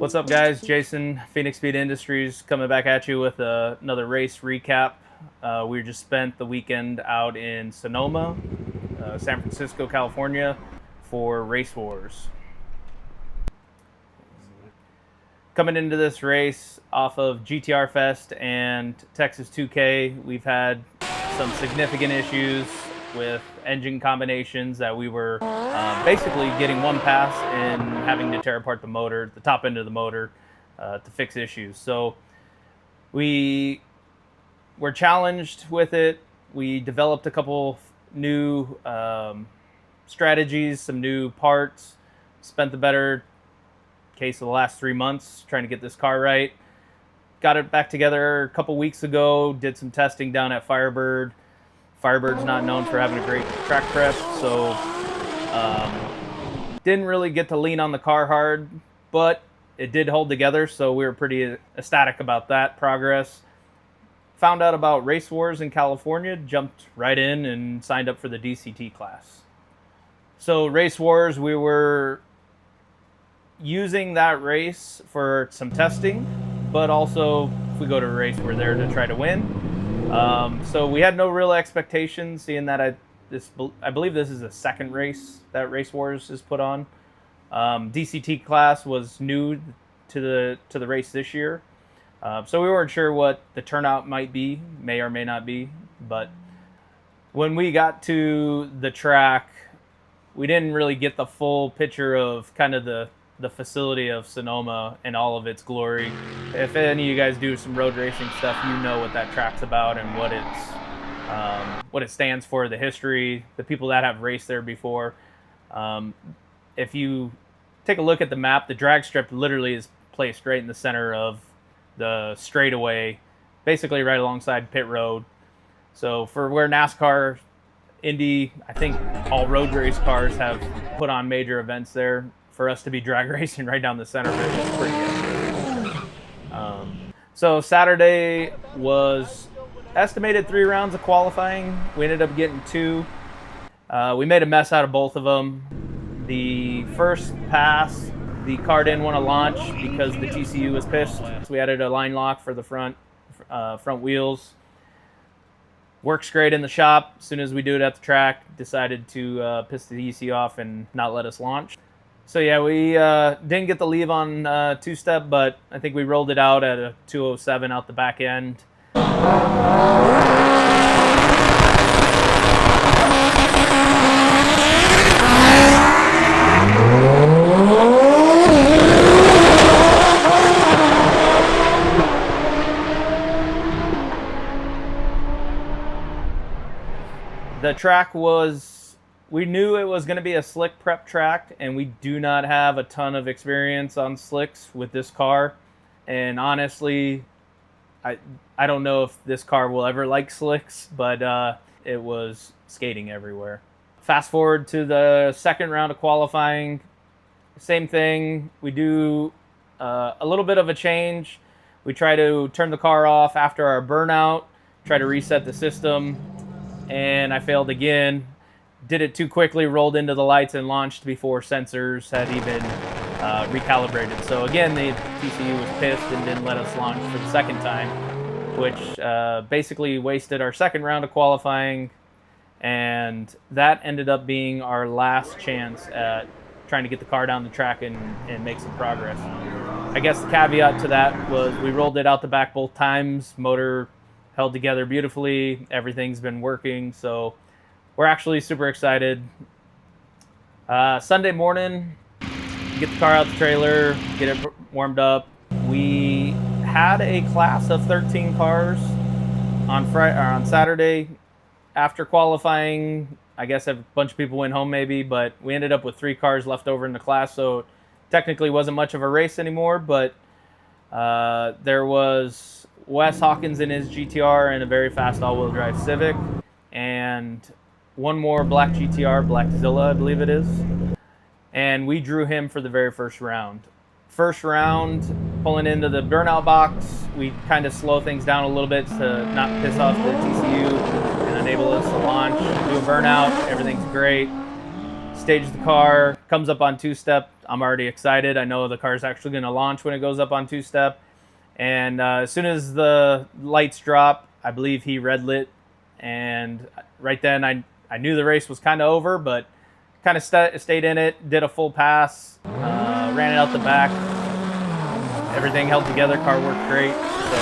What's up, guys? Jason, Phoenix Speed Industries, coming back at you with another race recap. We just spent the weekend out in Sonoma, San Francisco, California, for RaceWorz. Coming into this race off of GTR Fest and Texas 2K, we've had some significant issues with engine combinations that we were basically getting one pass and having to tear apart the motor, the top end of the motor, to fix issues. So we were challenged with it. We developed a couple new strategies, some new parts, spent the better case of the last 3 months trying to get this car right. Got it back together a couple weeks ago, did some testing down at Firebird. Firebird's not known for having a great track prep, so didn't really get to lean on the car hard, but it did hold together, so we were pretty ecstatic about that progress. Found out about RaceWorz in California, jumped right in and signed up for the DCT class. So RaceWorz, we were using that race for some testing, but also if we go to a race, we're there to try to win. So we had no real expectations, seeing that I believe this is the second race that RaceWorz has put on. DCT class was new to the race this year, so we weren't sure what the turnout might be, may or may not be. But when we got to the track, we didn't really get the full picture of kind of the facility of Sonoma and all of its glory. If any of you guys do some road racing stuff, you know what that track's about and what it stands for, the history, the people that have raced there before. If you take a look at the map, the drag strip literally is placed right in the center of the straightaway, basically right alongside pit road. So for where NASCAR, Indy, I think all road race cars have put on major events there, for us to be drag racing right down the center of it was pretty good. So Saturday was estimated 3 rounds of qualifying. We ended up getting 2. We made a mess out of both of them. The first pass, the car didn't want to launch because the TCU was pissed. So we added a line lock for the front wheels. Works great in the shop. As soon as we do it at the track, decided to piss the EC off and not let us launch. So yeah, we didn't get the leave on two-step, but I think we rolled it out at a 207 out the back end. The track was... We knew it was going to be a slick prep track, and we do not have a ton of experience on slicks with this car. And honestly, I don't know if this car will ever like slicks, but it was skating everywhere. Fast forward to the second round of qualifying. Same thing. We do a little bit of a change. We try to turn the car off after our burnout, try to reset the system, and I failed again. Did it too quickly, rolled into the lights and launched before sensors had even recalibrated. So again, the TCU was pissed and didn't let us launch for the second time, which basically wasted our second round of qualifying, and that ended up being our last chance at trying to get the car down the track and make some progress. I guess the caveat to that was we rolled it out the back both times, motor held together beautifully, everything's been working, so we're actually super excited. Sunday morning, get the car out the trailer, get it warmed up. We had a class of 13 cars on Saturday. After qualifying, I guess a bunch of people went home maybe, but we ended up with 3 cars left over in the class, so technically wasn't much of a race anymore, but there was Wes Hawkins in his GTR and a very fast all-wheel drive Civic, and one more black GTR, Black Zilla, I believe it is. And we drew him for the very first round. First round, pulling into the burnout box, we kind of slow things down a little bit to not piss off the TCU and enable us to launch, do a burnout, everything's great. Stage the car, comes up on two-step. I'm already excited. I know the car's actually going to launch when it goes up on two-step. And as soon as the lights drop, I believe he red lit. And right then I knew the race was kind of over, but kind of stayed in it, did a full pass, ran it out the back. Everything held together, car worked great. So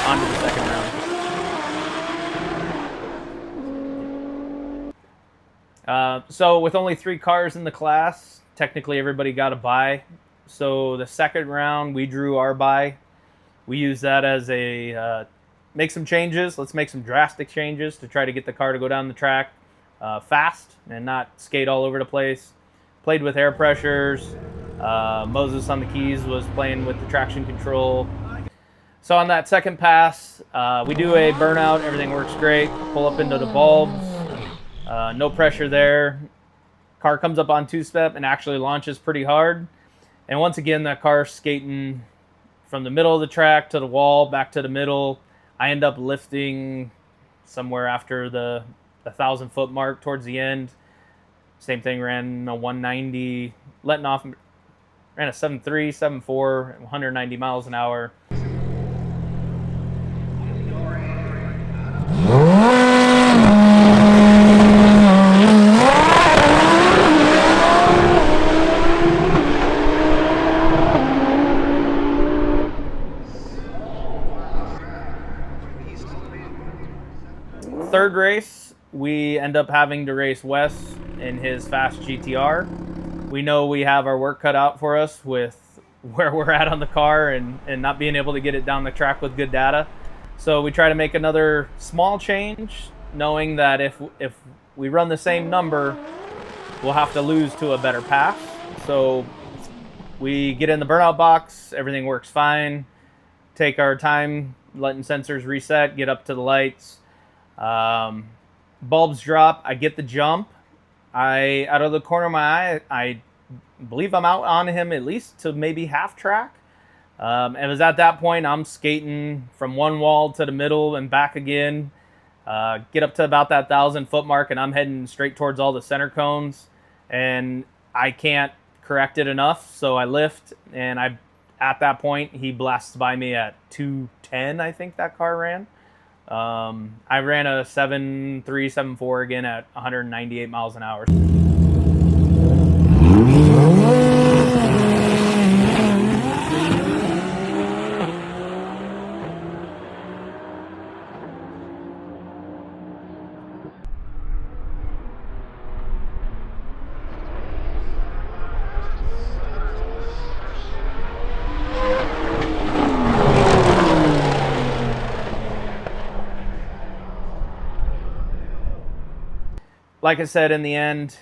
on to the second round. So with only 3 cars in the class, technically everybody got a bye. So the second round, we drew our bye. We used that as a make some changes. Let's make some drastic changes to try to get the car to go down the track fast and not skate all over the place. Played with air pressures. Moses on the keys was playing with the traction control. So on that second pass, we do a burnout. Everything works great. Pull up into the bulbs. No pressure there. Car comes up on two-step and actually launches pretty hard. And once again, that car skating from the middle of the track to the wall, back to the middle. I end up lifting somewhere after the 1,000-foot mark towards the end. Same thing, ran a 190, letting off, ran a 7.3, 7.4, 190 miles an hour. Third race, we end up having to race Wes in his fast GTR. We know we have our work cut out for us with where we're at on the car and not being able to get it down the track with good data. So we try to make another small change, knowing that if we run the same number, we'll have to lose to a better pass. So we get in the burnout box, everything works fine, take our time, letting sensors reset, get up to the lights. Bulbs drop, I get the jump. Out of the corner of my eye, I believe I'm out on him at least to maybe half track. It was at that point I'm skating from one wall to the middle and back again. Get up to about that 1,000-foot mark and I'm heading straight towards all the center cones. And I can't correct it enough, so I lift and at that point he blasts by me at 210, I think that car ran. I ran a 7.3, 7.4 again at 198 miles an hour. Like I said, in the end,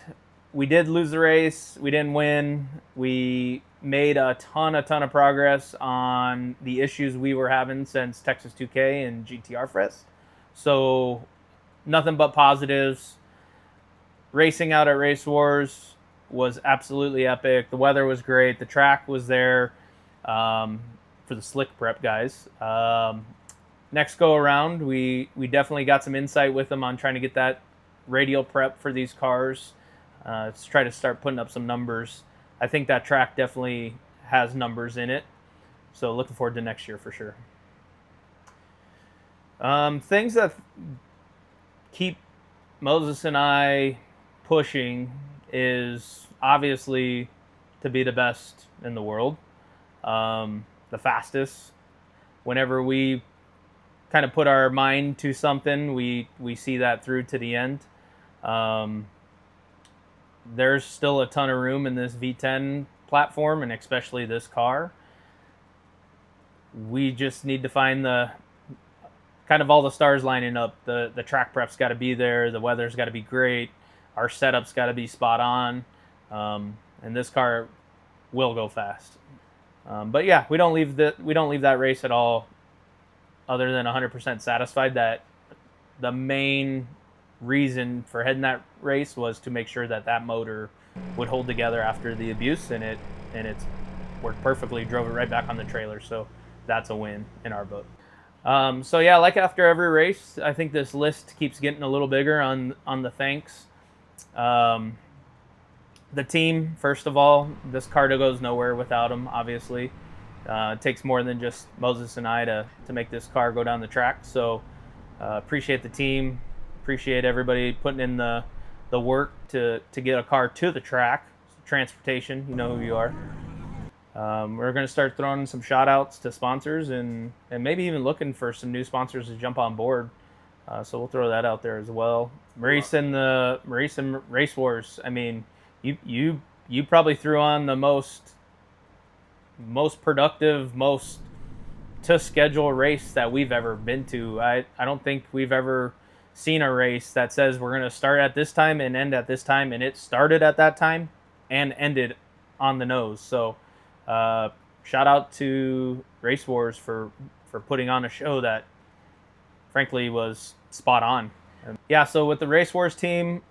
we did lose the race. We didn't win. We made a ton of progress on the issues we were having since Texas 2K and GTR Fest. So nothing but positives. Racing out at RaceWorz was absolutely epic. The weather was great. The track was there for the slick prep guys. Next go around, we definitely got some insight with them on trying to get that radial prep for these cars. Let's try to start putting up some numbers. I think that track definitely has numbers in it. So looking forward to next year for sure. Things that keep Moses and I pushing is obviously to be the best in the world, the fastest. Whenever we kind of put our mind to something, we see that through to the end. There's still a ton of room in this V10 platform, and especially this car. We just need to find the kind of all the stars lining up. The track prep's got to be there. The weather's got to be great. Our setup's got to be spot on. And this car will go fast. But yeah, we don't leave that race at all other than 100% satisfied that the main reason for heading that race was to make sure that motor would hold together after the abuse, and it's worked perfectly. Drove it right back on the trailer, so that's a win in our book. So yeah, like after every race, I think this list keeps getting a little bigger on the thanks. The team, first of all, this car goes nowhere without them, obviously. It takes more than just Moses and I to make this car go down the track. So appreciate the team, appreciate everybody putting in the work to get a car to the track. Transportation, you know who you are. We're going to start throwing some shout outs to sponsors and maybe even looking for some new sponsors to jump on board. So we'll throw that out there as well. Maurice and RaceWorz. I mean, you probably threw on the most productive, most to schedule race that we've ever been to. I don't think we've ever seen a race that says we're going to start at this time and end at this time, and it started at that time and ended on the nose. So shout out to RaceWorz for putting on a show that frankly was spot on. Yeah, so with the RaceWorz team,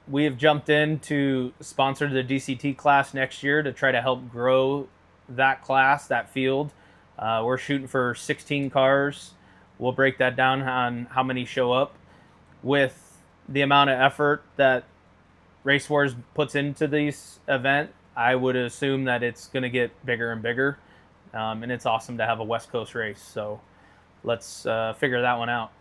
we have jumped in to sponsor the DCT class next year to try to help grow that class, that field. We're shooting for 16 cars. We'll break that down on how many show up. With the amount of effort that RaceWorz puts into this event, I would assume that it's going to get bigger and bigger. And it's awesome to have a West Coast race. So let's figure that one out.